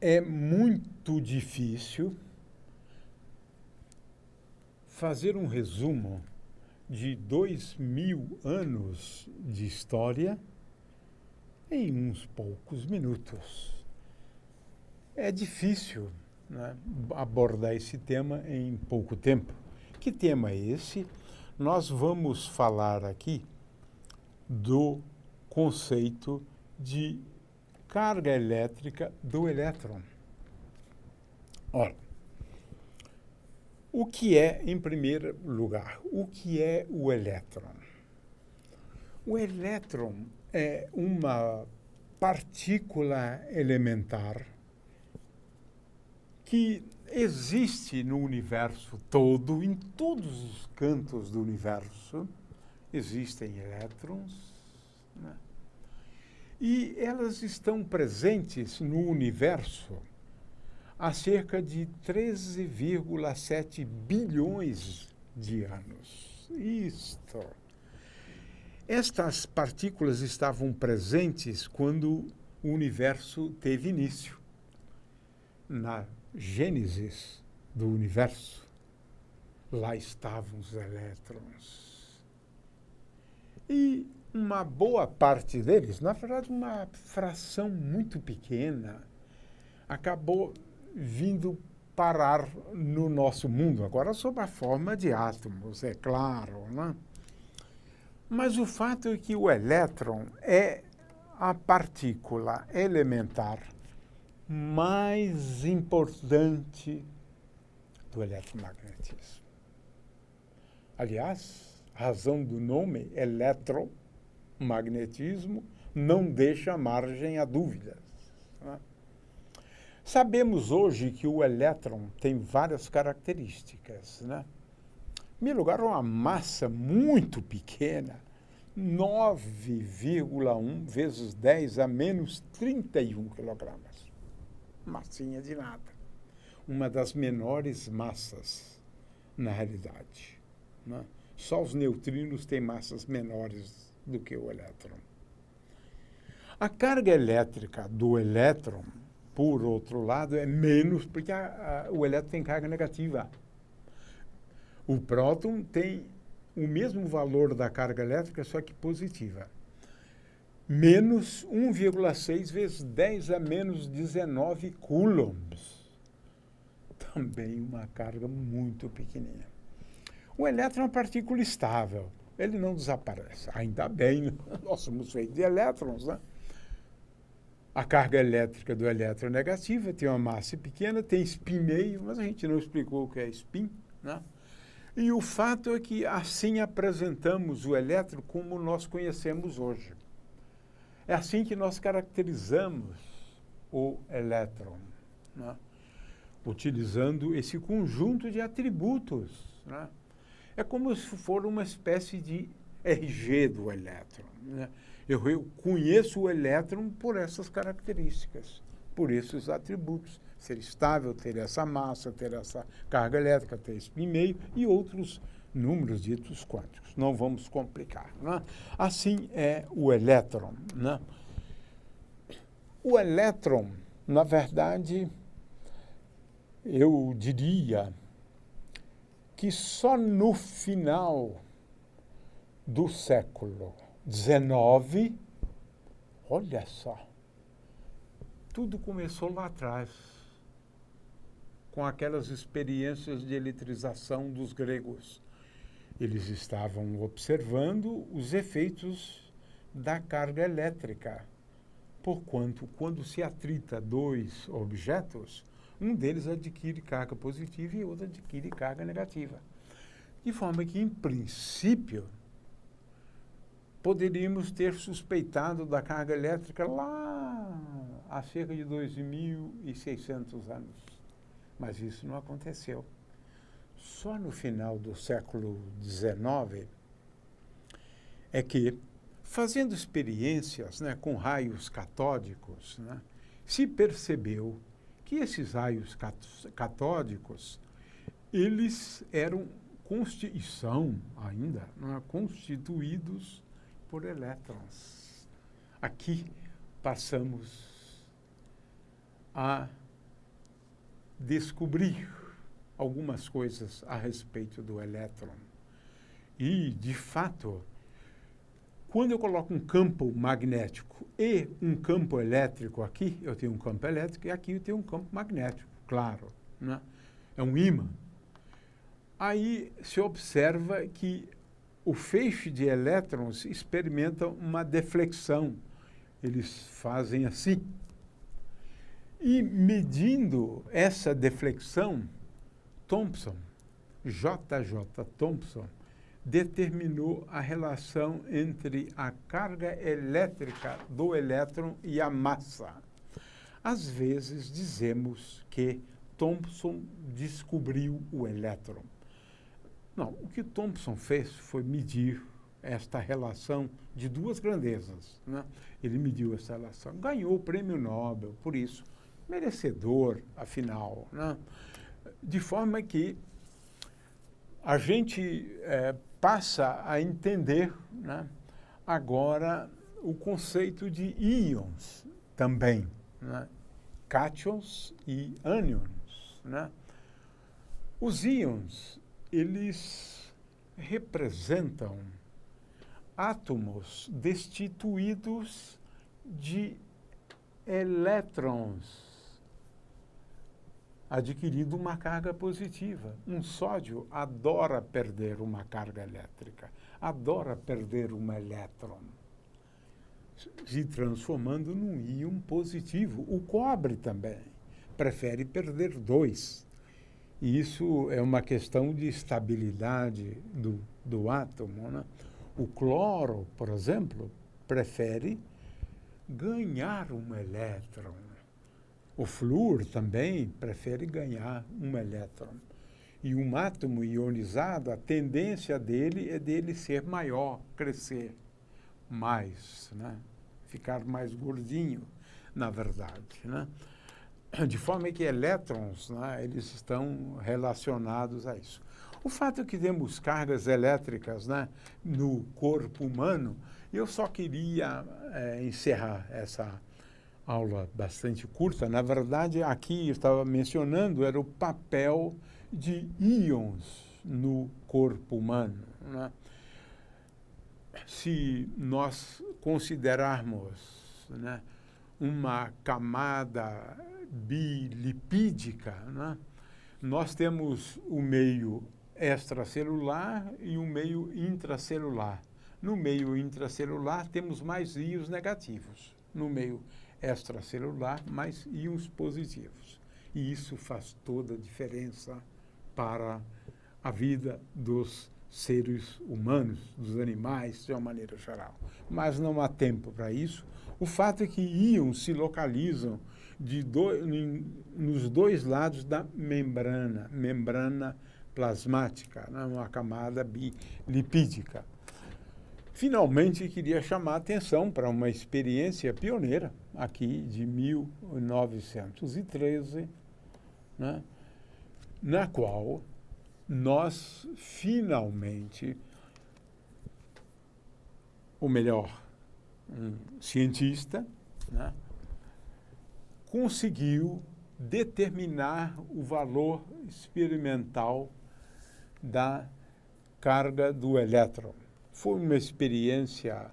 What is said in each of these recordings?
É muito difícil fazer um resumo de 2000 anos de história em uns poucos minutos. É difícil, né, abordar esse tema em pouco tempo. Que tema é esse? Nós vamos falar aqui do conceito de carga elétrica do elétron. Ora, o que é, em primeiro lugar, o que é o elétron? O elétron é uma partícula elementar que existe no universo todo, em todos os cantos do universo, existem elétrons, né? E elas estão presentes no universo há cerca de 13,7 bilhões de anos. Isto. Estas partículas estavam presentes quando o universo teve início. Na Gênesis do universo, lá estavam os elétrons. E uma boa parte deles, na verdade uma fração muito pequena, acabou vindo parar no nosso mundo, agora sob a forma de átomos, é claro, né? Mas o fato é que o elétron é a partícula elementar mais importante do eletromagnetismo. Aliás, a razão do nome eletromagnetismo não deixa margem a dúvidas, né? Sabemos hoje que o elétron tem várias características, né? Em primeiro lugar, uma massa muito pequena, 9,1 vezes 10 a menos 31 quilogramas. Massinha de nada. Uma das menores massas, na realidade, né? Só os neutrinos têm massas menores do que o elétron. A carga elétrica do elétron, por outro lado, é menos, porque o elétron tem carga negativa. O próton tem o mesmo valor da carga elétrica, só que positiva. Menos 1,6 vezes 10 a menos 19 coulombs. Também uma carga muito pequenininha. O elétron é uma partícula estável. Ele não desaparece. Ainda bem, nós somos feitos de elétrons, né? A carga elétrica do elétron é negativa, tem uma massa pequena, tem spin meio, mas a gente não explicou o que é spin, né? E o fato é que assim apresentamos o elétron como nós conhecemos hoje. É assim que nós caracterizamos o elétron, né? Utilizando esse conjunto de atributos, né? É como se for uma espécie de RG do elétron, né? Eu conheço o elétron por essas características, por esses atributos. Ser estável, ter essa massa, ter essa carga elétrica, ter spin meio e outros números ditos quânticos. Não vamos complicar, né? Assim é o elétron, né? O elétron, na verdade, eu diria que só no final do século XIX, olha só, tudo começou lá atrás, com aquelas experiências de eletrização dos gregos. Eles estavam observando os efeitos da carga elétrica, porquanto, quando se atrita dois objetos, um deles adquire carga positiva e o outro adquire carga negativa. De forma que, em princípio, poderíamos ter suspeitado da carga elétrica lá há cerca de 2.600 anos. Mas isso não aconteceu. Só no final do século XIX é que, fazendo experiências, né, com raios catódicos, né, se percebeu que esses raios catódicos, eles eram e são ainda, né, constituídos por elétrons. Aqui passamos a descobri algumas coisas a respeito do elétron. E, de fato, quando eu coloco um campo magnético e um campo elétrico aqui, eu tenho um campo elétrico e aqui eu tenho um campo magnético, claro, né? É um ímã. Aí se observa que o feixe de elétrons experimenta uma deflexão. Eles fazem assim. E medindo essa deflexão, Thomson, J.J. Thomson, determinou a relação entre a carga elétrica do elétron e a massa. Às vezes dizemos que Thomson descobriu o elétron. Não, o que Thomson fez foi medir esta relação de duas grandezas, né? Ele mediu essa relação, ganhou o prêmio Nobel por isso, merecedor, afinal, né? De forma que a gente passa a entender, né, agora o conceito de íons também, né? Cátions e ânions, né? Os íons, eles representam átomos destituídos de elétrons, adquirindo uma carga positiva. Um sódio adora perder uma carga elétrica, adora perder um elétron, se transformando num íon positivo. O cobre também prefere perder dois. E isso é uma questão de estabilidade do átomo, né? O cloro, por exemplo, prefere ganhar um elétron. O flúor também prefere ganhar um elétron. E um átomo ionizado, a tendência dele é dele ser maior, crescer mais, né? Ficar mais gordinho, na verdade, né? De forma que elétrons, né, eles estão relacionados a isso. O fato é que temos cargas elétricas, né, no corpo humano, eu só queria encerrar essa aula bastante curta. Na verdade, aqui eu estava mencionando era o papel de íons no corpo humano, né? Se nós considerarmos, né, uma camada bilipídica, né, nós temos o meio extracelular e o meio intracelular. No meio intracelular temos mais íons negativos. No meio extracelular, mais íons positivos. E isso faz toda a diferença para a vida dos seres humanos, dos animais, de uma maneira geral. Mas não há tempo para isso. O fato é que íons se localizam nos dois lados da membrana plasmática, né, uma camada bilipídica. Finalmente, queria chamar a atenção para uma experiência pioneira, aqui de 1913, né, na qual nós finalmente, ou melhor, um cientista, né, conseguiu determinar o valor experimental da carga do elétron. Foi uma experiência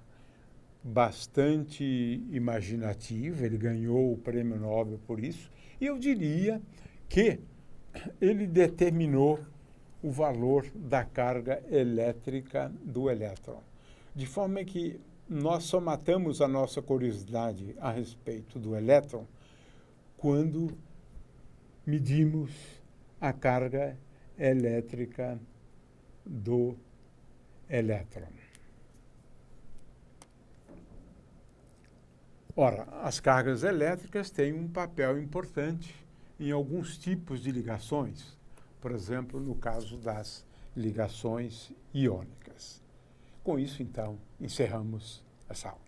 bastante imaginativa, ele ganhou o prêmio Nobel por isso, e eu diria que ele determinou o valor da carga elétrica do elétron. De forma que nós só matamos a nossa curiosidade a respeito do elétron quando medimos a carga elétrica do elétron. Ora, as cargas elétricas têm um papel importante em alguns tipos de ligações, por exemplo, no caso das ligações iônicas. Com isso, então, encerramos essa aula.